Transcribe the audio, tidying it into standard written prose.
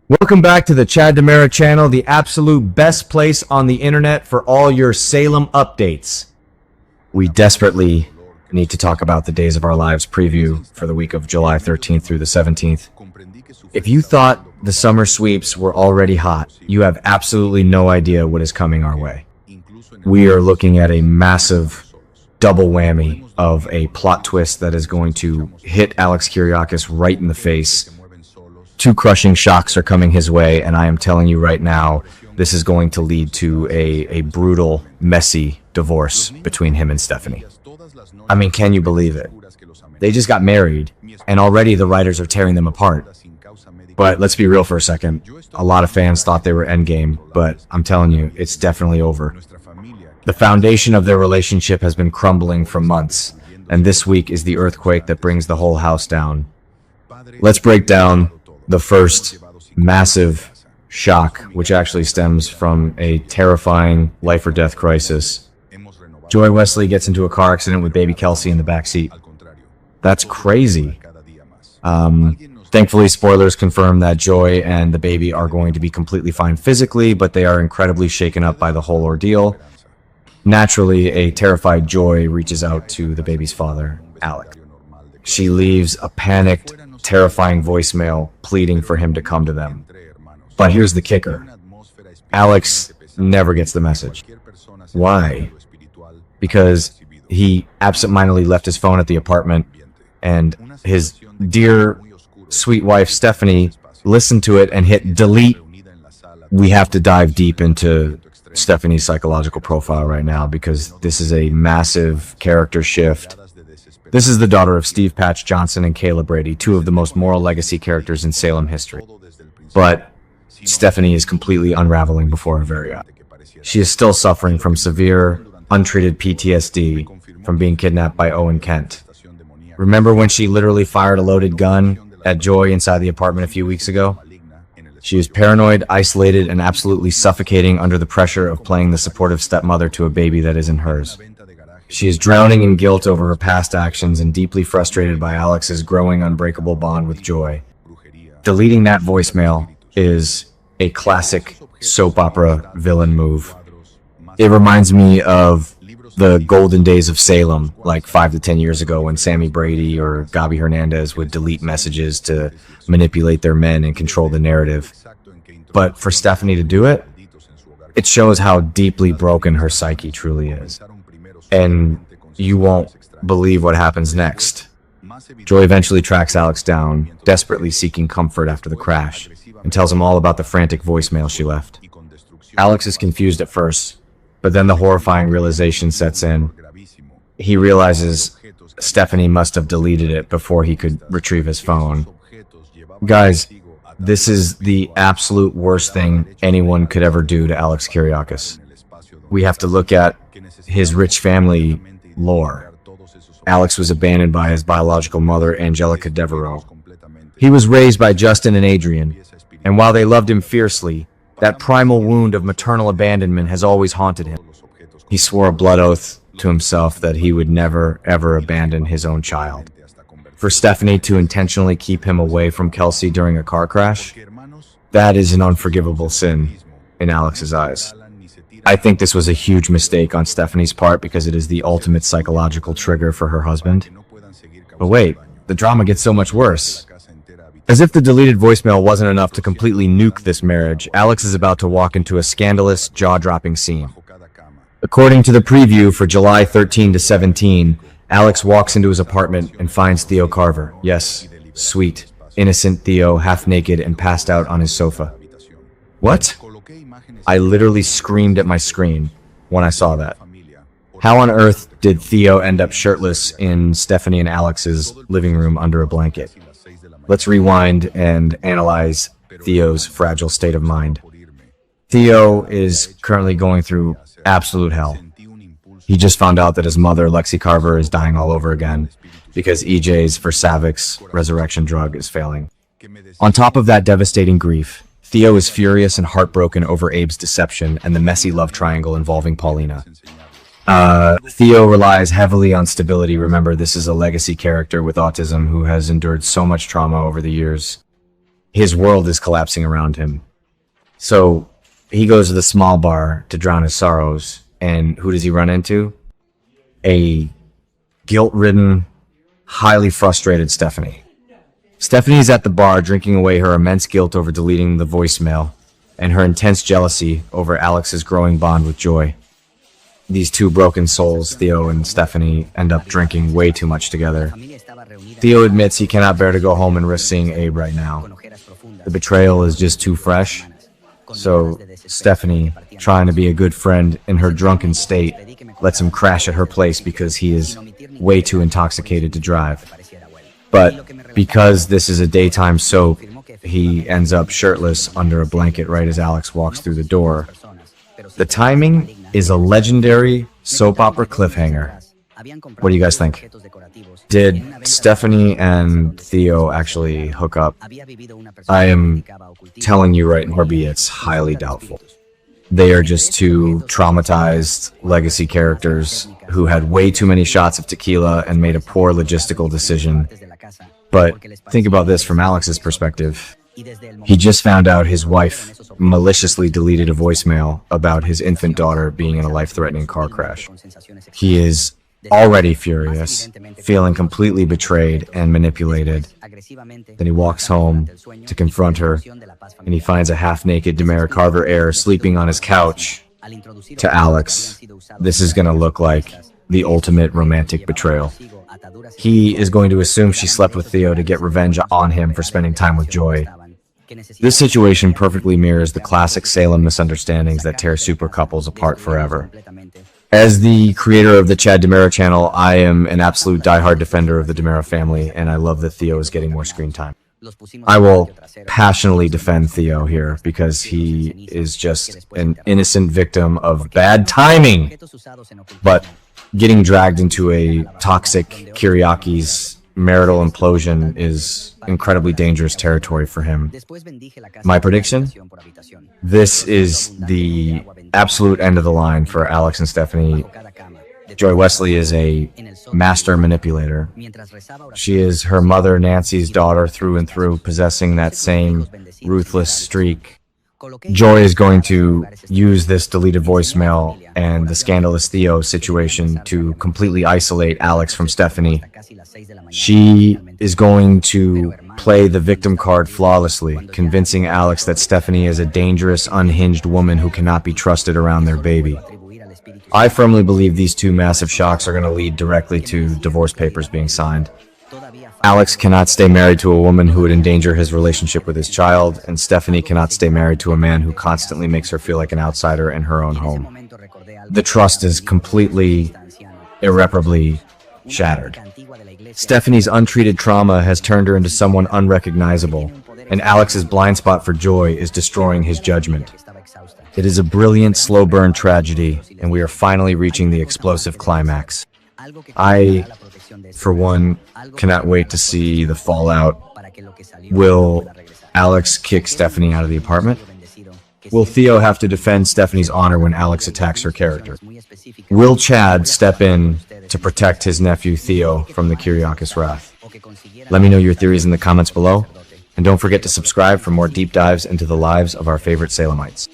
Welcome back to the Dimera channel, the absolute best place on the internet for all your Salem updates. We desperately need to talk about the Days of Our Lives preview for the week of July 13th through the 17th. If you thought the summer sweeps were already hot, you have absolutely no idea what is coming our way. We are looking at a massive double whammy of a plot twist that is going to hit Alex Kiriakis right in the face. Two crushing shocks are coming his way, and I am telling you right now, this is going to lead to a brutal, messy divorce between him and Stephanie. I mean, can you believe it? They just got married, and already the writers are tearing them apart. But let's be real for a second. A lot of fans thought they were endgame, but I'm telling you, it's definitely over. The foundation of their relationship has been crumbling for months, and this week is the earthquake that brings the whole house down. Let's break down the first massive shock, which actually stems from a terrifying life or death crisis. Joy Wesley gets into a car accident with baby Kelsey in the back seat. That's crazy. Thankfully, spoilers confirm that Joy and the baby are going to be completely fine physically, but they are incredibly shaken up by the whole ordeal. Naturally, a terrified Joy reaches out to the baby's father, Alex. She leaves a panicked, terrifying voicemail pleading for him to come to them. But here's the kicker. Alex never gets the message. Why? Because he absentmindedly left his phone at the apartment, and his dear, sweet wife, Stephanie, listened to it and hit delete. We have to dive deep into Stephanie's psychological profile right now, because this is a massive character shift. This is the daughter of Steve Patch Johnson and Kayla Brady, two of the most moral legacy characters in Salem history. But Stephanie is completely unraveling before her very eyes. She is still suffering from severe, untreated PTSD from being kidnapped by Owen Kent. Remember when she literally fired a loaded gun at Joy inside the apartment a few weeks ago? She is paranoid, isolated, and absolutely suffocating under the pressure of playing the supportive stepmother to a baby that isn't hers. She is drowning in guilt over her past actions and deeply frustrated by Alex's growing unbreakable bond with Joy. Deleting that voicemail is a classic soap opera villain move. It reminds me of the golden days of Salem, like 5 to 10 years ago, when Sammy Brady or Gabi Hernandez would delete messages to manipulate their men and control the narrative. But for Stephanie to do it, it shows how deeply broken her psyche truly is. And you won't believe what happens next. Joy eventually tracks Alex down, desperately seeking comfort after the crash, and tells him all about the frantic voicemail she left. Alex is confused at first, but then the horrifying realization sets in. He realizes Stephanie must have deleted it before he could retrieve his phone. Guys, this is the absolute worst thing anyone could ever do to Alex Kiriakis. We have to look at his rich family lore. Alex was abandoned by his biological mother, Angelica Devereaux. He was raised by Justin and Adrian, and while they loved him fiercely, that primal wound of maternal abandonment has always haunted him. He swore a blood oath to himself that he would never, ever abandon his own child. For Stephanie to intentionally keep him away from Kelsey during a car crash, that is an unforgivable sin in Alex's eyes. I think this was a huge mistake on Stephanie's part, because it is the ultimate psychological trigger for her husband. But wait, the drama gets so much worse. As if the deleted voicemail wasn't enough to completely nuke this marriage, Alex is about to walk into a scandalous, jaw-dropping scene. According to the preview for July 13 to 17, Alex walks into his apartment and finds Theo Carver. Yes, sweet, innocent Theo, half naked and passed out on his sofa. What? I literally screamed at my screen when I saw that. How on earth did Theo end up shirtless in Stephanie and Alex's living room under a blanket? Let's rewind and analyze Theo's fragile state of mind. Theo is currently going through absolute hell. He just found out that his mother, Lexi Carver, is dying all over again because EJ's for Savic's resurrection drug is failing. On top of that devastating grief, Theo is furious and heartbroken over Abe's deception and the messy love triangle involving Paulina. Theo relies heavily on stability. Remember, this is a legacy character with autism who has endured so much trauma over the years. His world is collapsing around him. So he goes to the small bar to drown his sorrows, and who does he run into? A guilt-ridden, highly frustrated Stephanie. Stephanie's at the bar drinking away her immense guilt over deleting the voicemail and her intense jealousy over Alex's growing bond with Joy. These two broken souls, Theo and Stephanie, end up drinking way too much together. Theo admits he cannot bear to go home and risk seeing Abe right now. The betrayal is just too fresh. So Stephanie, trying to be a good friend in her drunken state, lets him crash at her place because he is way too intoxicated to drive. But because this is a daytime soap, he ends up shirtless under a blanket right as Alex walks through the door. The timing is a legendary soap opera cliffhanger. What do you guys think? Did Stephanie and Theo actually hook up? I am telling you right, Norby, it's highly doubtful. They are just two traumatized legacy characters who had way too many shots of tequila and made a poor logistical decision. But think about this from Alex's perspective. He just found out his wife maliciously deleted a voicemail about his infant daughter being in a life-threatening car crash. He is already furious, feeling completely betrayed and manipulated. Then he walks home to confront her, and he finds a half-naked Dimera Carver heir sleeping on his couch. To Alex, this is going to look like the ultimate romantic betrayal. He is going to assume she slept with Theo to get revenge on him for spending time with Joy. This situation perfectly mirrors the classic Salem misunderstandings that tear super couples apart forever. As the creator of the Chad Dimera channel, I am an absolute diehard defender of the Dimera family, and I love that Theo is getting more screen time. I will passionately defend Theo here because he is just an innocent victim of bad timing, but getting dragged into a toxic Kiriakis marital implosion is incredibly dangerous territory for him. My prediction? This is the absolute end of the line for Alex and Stephanie. Joy Wesley is a master manipulator. She is her mother Nancy's daughter through and through, possessing that same ruthless streak. Joy is going to use this deleted voicemail and the scandalous Theo situation to completely isolate Alex from Stephanie. She is going to play the victim card flawlessly, convincing Alex that Stephanie is a dangerous, unhinged woman who cannot be trusted around their baby. I firmly believe these two massive shocks are going to lead directly to divorce papers being signed. Alex cannot stay married to a woman who would endanger his relationship with his child, and Stephanie cannot stay married to a man who constantly makes her feel like an outsider in her own home. The trust is completely, irreparably shattered. Stephanie's untreated trauma has turned her into someone unrecognizable, and Alex's blind spot for Joy is destroying his judgment. It is a brilliant, slow-burn tragedy, and we are finally reaching the explosive climax. I, for one, cannot wait to see the fallout. Will Alex kick Stephanie out of the apartment? Will Theo have to defend Stephanie's honor when Alex attacks her character? Will Chad step in to protect his nephew Theo from the Kiriakis wrath? Let me know your theories in the comments below, and don't forget to subscribe for more deep dives into the lives of our favorite Salemites.